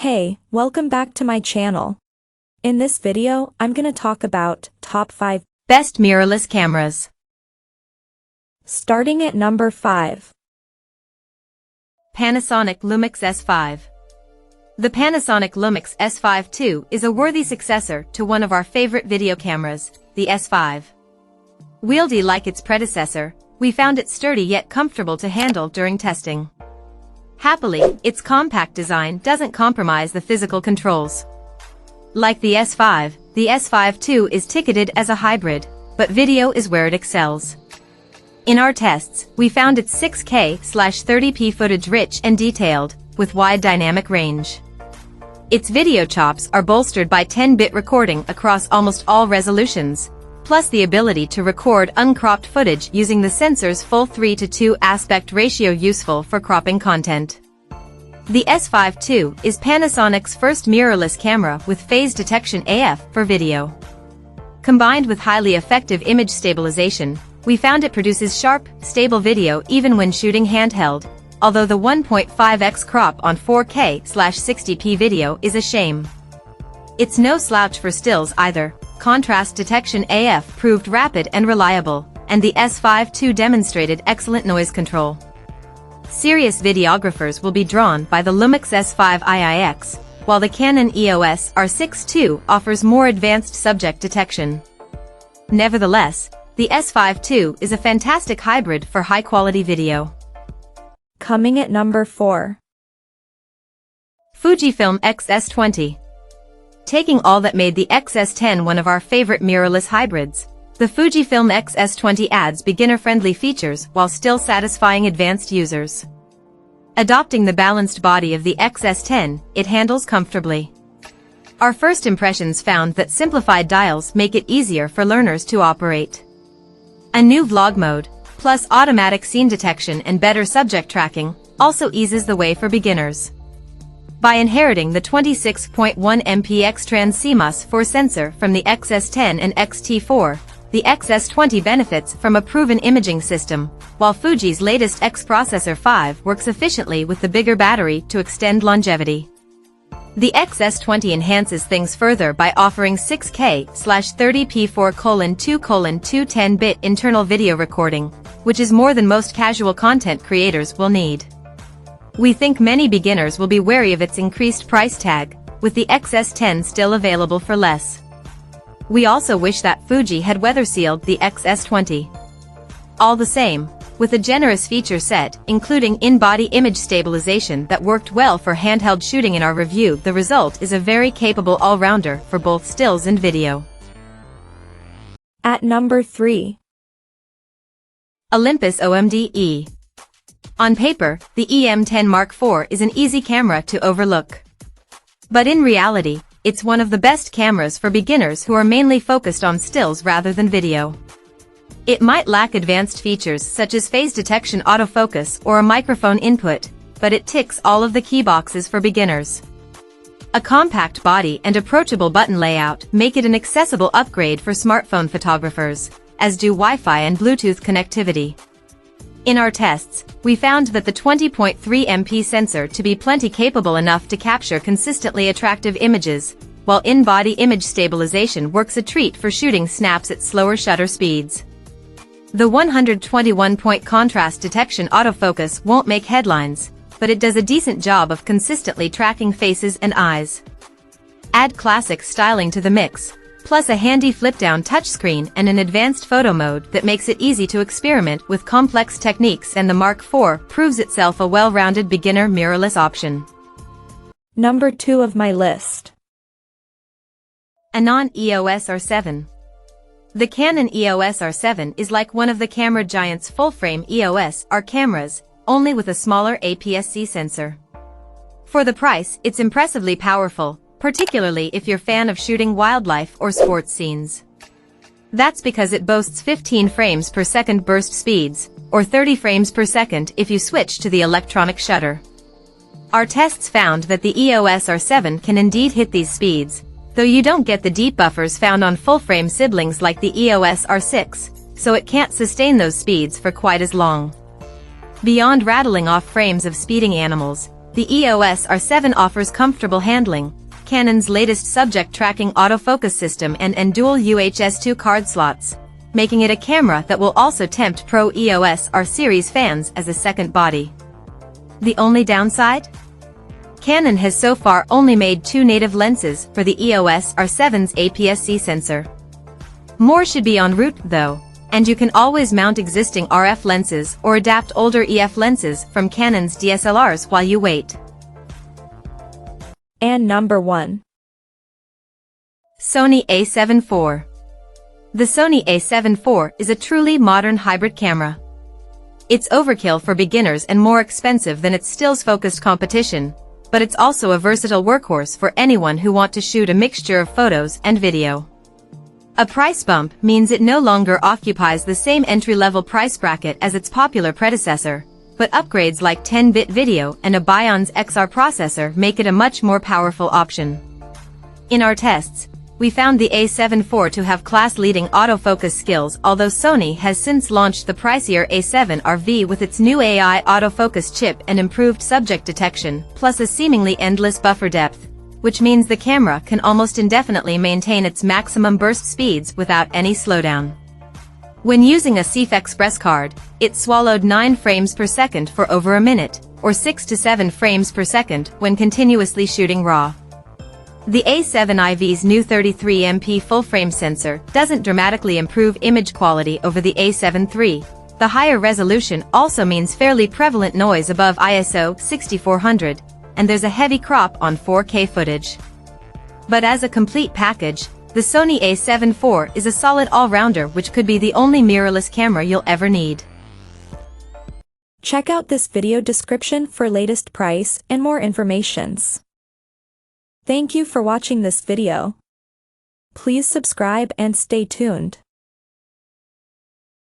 Hey, welcome back to my channel. In this video, I'm gonna talk about top 5 best mirrorless cameras. Starting at number 5. Panasonic Lumix S5. The Panasonic Lumix S5 II is a worthy successor to one of our favorite video cameras, the S5. Wieldy like its predecessor, we found it sturdy yet comfortable to handle during testing. Happily, its compact design doesn't compromise the physical controls. Like the S5, the S5 II is ticketed as a hybrid, but video is where it excels. In our tests, we found its 6K/30p footage rich and detailed, with wide dynamic range. Its video chops are bolstered by 10-bit recording across almost all resolutions, plus the ability to record uncropped footage using the sensor's full 3:2 aspect ratio, useful for cropping content. The S5 II is Panasonic's first mirrorless camera with phase detection AF for video. Combined with highly effective image stabilization, we found it produces sharp, stable video even when shooting handheld, although the 1.5x crop on 4K/60p video is a shame. It's no slouch for stills either. Contrast detection AF proved rapid and reliable, and the S5 II demonstrated excellent noise control. Serious videographers will be drawn by the Lumix S5 IIX, while the Canon EOS R7 II offers more advanced subject detection. Nevertheless, the S5 II is a fantastic hybrid for high-quality video. Coming at number 4. Fujifilm XS20. Taking all that made the XS10 one of our favorite mirrorless hybrids, the Fujifilm XS20 adds beginner-friendly features while still satisfying advanced users. Adopting the balanced body of the XS10, it handles comfortably. Our first impressions found that simplified dials make it easier for learners to operate. A new vlog mode, plus automatic scene detection and better subject tracking, also eases the way for beginners. By inheriting the 26.1 MP X-Trans CMOS 4 sensor from the XS10 and XT4, the XS20 benefits from a proven imaging system, while Fuji's latest X Processor 5 works efficiently with the bigger battery to extend longevity. The XS20 enhances things further by offering 6K/30p 4:2:2 10-bit internal video recording, which is more than most casual content creators will need. We think many beginners will be wary of its increased price tag, with the XS10 still available for less. We also wish that Fuji had weather-sealed the XS20. All the same, with a generous feature set, including in-body image stabilization that worked well for handheld shooting in our review, the result is a very capable all-rounder for both stills and video. At number 3. Olympus OMD-E. On paper, the EM10 IV is an easy camera to overlook. But in reality, it's one of the best cameras for beginners who are mainly focused on stills rather than video. It might lack advanced features such as phase detection autofocus or a microphone input, but it ticks all of the key boxes for beginners. A compact body and approachable button layout make it an accessible upgrade for smartphone photographers, as do Wi-Fi and Bluetooth connectivity. In our tests, we found that the 20.3 MP sensor to be plenty capable enough to capture consistently attractive images, while in-body image stabilization works a treat for shooting snaps at slower shutter speeds. The 121-point contrast detection autofocus won't make headlines, but it does a decent job of consistently tracking faces and eyes. Add classic styling to the mix, plus a handy flip-down touchscreen and an advanced photo mode that makes it easy to experiment with complex techniques, and the Mark IV proves itself a well-rounded beginner mirrorless option. Number 2 of my list. Anon EOS R7. The Canon EOS R7 is like one of the camera giant's full-frame EOS R cameras, only with a smaller APS-C sensor. For the price, it's impressively powerful, particularly if you're a fan of shooting wildlife or sports scenes. That's because it boasts 15 frames per second burst speeds, or 30 frames per second if you switch to the electronic shutter. Our tests found that the EOS R7 can indeed hit these speeds, though you don't get the deep buffers found on full-frame siblings like the EOS R6, so it can't sustain those speeds for quite as long. Beyond rattling off frames of speeding animals, The EOS R7 offers comfortable handling, Canon's latest subject tracking autofocus system and dual UHS-2 card slots, making it a camera that will also tempt pro EOS R series fans as a second body. The only downside? Canon has so far only made 2 native lenses for the EOS R7's APS-C sensor. More should be en route though, and you can always mount existing RF lenses or adapt older EF lenses from Canon's DSLRs while you wait. And number 1. Sony A7 IV. The Sony A7 IV is a truly modern hybrid camera. It's overkill for beginners and more expensive than its stills-focused competition, but it's also a versatile workhorse for anyone who wants to shoot a mixture of photos and video. A price bump means it no longer occupies the same entry-level price bracket as its popular predecessor, but upgrades like 10-bit video and a Bion's XR processor make it a much more powerful option. In our tests, we found the A7 IV to have class-leading autofocus skills, although Sony has since launched the pricier A7 IV with its new AI autofocus chip and improved subject detection, plus a seemingly endless buffer depth, which means the camera can almost indefinitely maintain its maximum burst speeds without any slowdown. When using a CF Express card, it swallowed 9 frames per second for over a minute, or 6 to 7 frames per second when continuously shooting RAW. The A7 IV's new 33MP full-frame sensor doesn't dramatically improve image quality over the A7 III. The higher resolution also means fairly prevalent noise above ISO 6400, and there's a heavy crop on 4K footage. But as a complete package, the Sony A7 IV is a solid all-rounder which could be the only mirrorless camera you'll ever need. Check out this video description for latest price and more informations. Thank you for watching this video. Please subscribe and stay tuned.